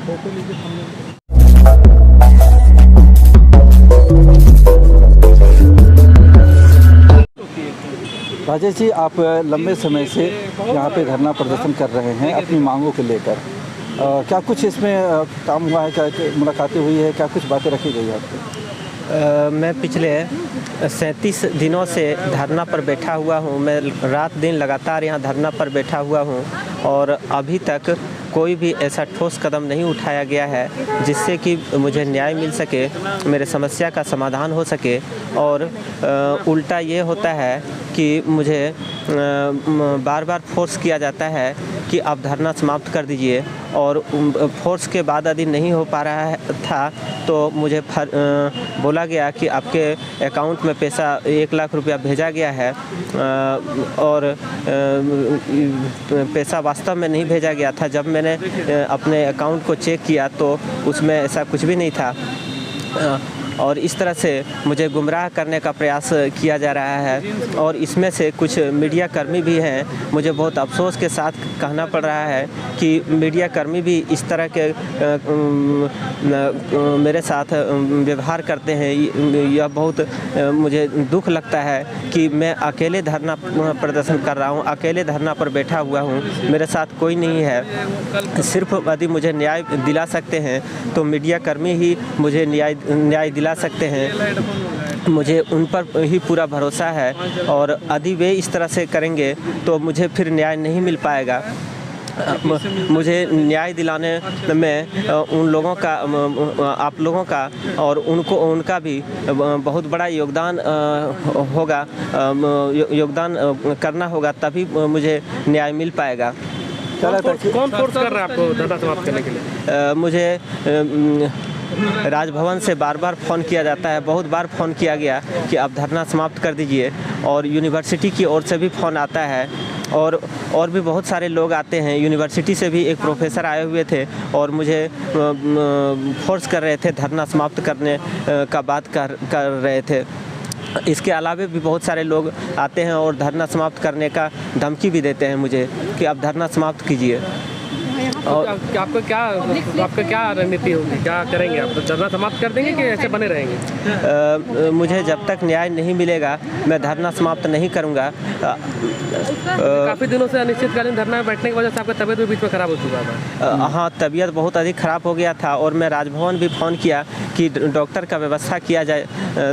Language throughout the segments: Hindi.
राजेश जी, आप लंबे समय से यहाँ पे धरना प्रदर्शन कर रहे हैं अपनी मांगों को लेकर। क्या कुछ इसमें काम हुआ है, क्या मुलाकातें हुई है, क्या कुछ बातें रखी गई है आपको? मैं पिछले 37 दिनों से धरना पर बैठा हुआ हूँ। मैं रात दिन लगातार यहाँ धरना पर बैठा हुआ हूँ और अभी तक कोई भी ऐसा ठोस कदम नहीं उठाया गया है जिससे कि मुझे न्याय मिल सके, मेरे समस्या का समाधान हो सके। और उल्टा ये होता है कि मुझे बार बार फोर्स किया जाता है कि आप धरना समाप्त कर दीजिए, और फोर्स के बाद यदि नहीं हो पा रहा था तो मुझे बोला गया कि आपके अकाउंट में पैसा 1 लाख रुपया भेजा गया है, और पैसा वास्तव में नहीं भेजा गया था। जब मैंने अपने अकाउंट को चेक किया तो उसमें ऐसा कुछ भी नहीं था, और इस तरह से मुझे गुमराह करने का प्रयास किया जा रहा है। और इसमें से कुछ मीडिया कर्मी भी हैं। मुझे बहुत अफसोस के साथ कहना पड़ रहा है कि मीडिया कर्मी भी इस तरह के मेरे साथ व्यवहार करते हैं। यह बहुत मुझे दुख लगता है कि मैं अकेले धरना प्रदर्शन कर रहा हूँ, अकेले धरना पर बैठा हुआ हूँ, मेरे साथ कोई नहीं है। सिर्फ यदि मुझे न्याय दिला सकते हैं तो मीडिया कर्मी ही मुझे न्याय दिला सकते हैं। मुझे उन पर ही पूरा भरोसा है, और यदि वे इस तरह से करेंगे तो मुझे फिर न्याय नहीं मिल पाएगा। मुझे न्याय दिलाने में उन लोगों का, आप लोगों का और उनका भी बहुत बड़ा योगदान होगा, योगदान करना होगा, तभी मुझे न्याय मिल पाएगा। कौन फोर्स कर रहा है आपको धरना समाप्त करने के लिए? मुझे राजभवन से बार बार फ़ोन किया जाता है, बहुत बार फ़ोन किया गया कि आप धरना समाप्त कर दीजिए, और यूनिवर्सिटी की ओर से भी फ़ोन आता है, और भी बहुत सारे लोग आते हैं। यूनिवर्सिटी से भी एक प्रोफेसर आए हुए थे और मुझे फोर्स कर रहे थे, धरना समाप्त करने का बात कर रहे थे। इसके अलावा भी बहुत सारे लोग आते हैं और धरना समाप्त करने का धमकी भी देते हैं मुझे कि आप धरना समाप्त कीजिए। और आपका क्या रणनीति होगी, क्या करेंगे आप? धरना समाप्त कर देंगे कि ऐसे बने रहेंगे? मुझे जब तक न्याय नहीं मिलेगा मैं धरना समाप्त नहीं करूंगा। काफ़ी दिनों से अनिश्चितकालीन धरना में बैठने की वजह से आपका तबीयत भी बीच में ख़राब हो चुका था। हाँ, तबीयत बहुत अधिक ख़राब हो गया था, और मैं राजभवन भी फ़ोन किया कि डॉक्टर का व्यवस्था किया जाए,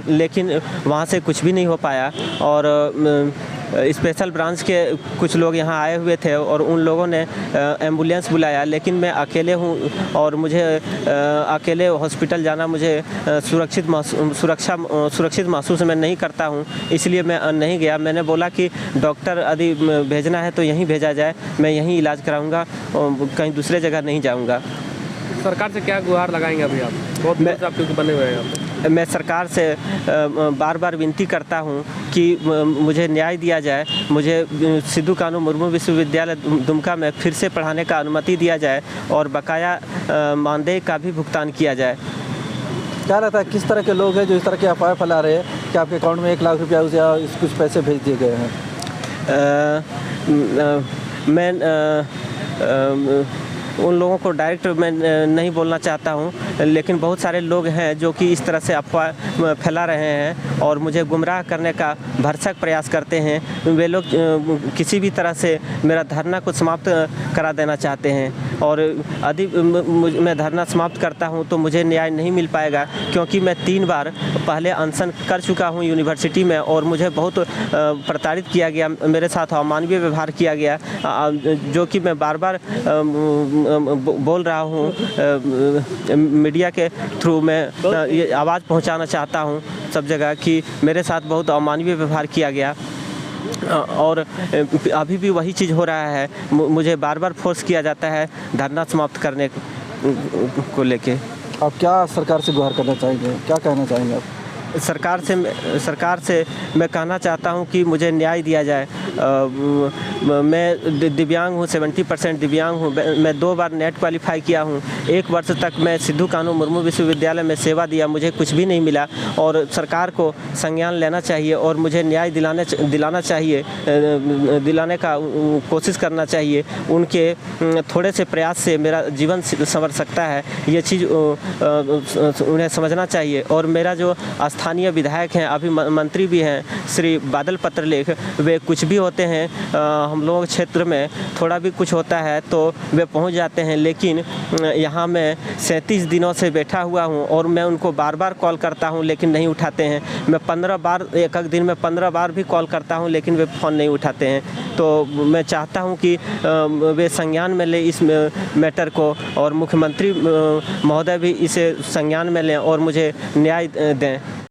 लेकिन वहाँ से कुछ भी नहीं हो पाया। और स्पेशल ब्रांच के कुछ लोग यहाँ आए हुए थे और उन लोगों ने एम्बुलेंस बुलाया, लेकिन मैं अकेले हूँ और मुझे अकेले हॉस्पिटल जाना मुझे सुरक्षित महसूस मैं नहीं करता हूँ, इसलिए मैं नहीं गया। मैंने बोला कि डॉक्टर यदि भेजना है तो यहीं भेजा जाए, मैं यहीं इलाज कराऊँगा, कहीं दूसरे जगह नहीं जाऊँगा। सरकार से क्या गुहार लगाएंगे अभी आप? बहुत दिनों से आप क्योंकि बने हुए हैं। मैं सरकार से बार बार विनती करता हूं कि मुझे न्याय दिया जाए, मुझे सिद्धू कानू मुर्मू विश्वविद्यालय दुमका में फिर से पढ़ाने का अनुमति दिया जाए, और बकाया मानदेय का भी भुगतान किया जाए। क्या रहता है, किस तरह के लोग हैं जो इस तरह के अफवाह फैला रहे हैं कि आपके अकाउंट में 1 लाख रुपया या कुछ पैसे भेज दिए गए हैं? मैं उन लोगों को डायरेक्ट मैं नहीं बोलना चाहता हूं, लेकिन बहुत सारे लोग हैं जो कि इस तरह से अफवाह फैला रहे हैं और मुझे गुमराह करने का भरसक प्रयास करते हैं। वे लोग किसी भी तरह से मेरा धरना को समाप्त करा देना चाहते हैं, और यदि मैं धरना समाप्त करता हूं तो मुझे न्याय नहीं मिल पाएगा, क्योंकि मैं 3 बार पहले अनशन कर चुका हूं यूनिवर्सिटी में, और मुझे बहुत प्रताड़ित किया गया, मेरे साथ अमानवीय व्यवहार किया गया, जो कि मैं बार बार बोल रहा हूँ। मीडिया के थ्रू मैं ये आवाज़ पहुँचाना चाहता हूँ सब जगह कि मेरे साथ बहुत अमानवीय व्यवहार किया गया, और अभी भी वही चीज़ हो रहा है। मुझे बार बार फोर्स किया जाता है धरना समाप्त करने को लेके। आप क्या सरकार से गुहार करना चाहेंगे, क्या कहना चाहेंगे आप? सरकार से मैं कहना चाहता हूं कि मुझे न्याय दिया जाए। मैं दिव्यांग हूं, 70% दिव्यांग हूं। मैं 2 बार नेट क्वालिफाई किया हूं। 1 वर्ष तक मैं सिद्धू कानू मुर्मू विश्वविद्यालय में सेवा दिया, मुझे कुछ भी नहीं मिला और सरकार को संज्ञान लेना चाहिए और मुझे न्याय दिलाना चाहिए, दिलाने का कोशिश करना चाहिए। उनके थोड़े से प्रयास से मेरा जीवन संवर सकता है, ये चीज़ उन्हें समझना चाहिए। और मेरा जो स्थानीय विधायक हैं, अभी मंत्री भी हैं, श्री बादल पत्रलेख, वे कुछ भी होते हैं हम लोगों के क्षेत्र में थोड़ा भी कुछ होता है तो वे पहुंच जाते हैं, लेकिन यहाँ मैं 37 दिनों से बैठा हुआ हूँ और मैं उनको बार बार कॉल करता हूँ लेकिन नहीं उठाते हैं। मैं 15 बार, एक दिन में 15 बार भी कॉल करता हूँ लेकिन वे फ़ोन नहीं उठाते हैं। तो मैं चाहता हूँ कि वे संज्ञान में लें इस मैटर को और मुख्यमंत्री महोदय भी इसे संज्ञान में लें और मुझे न्याय दें।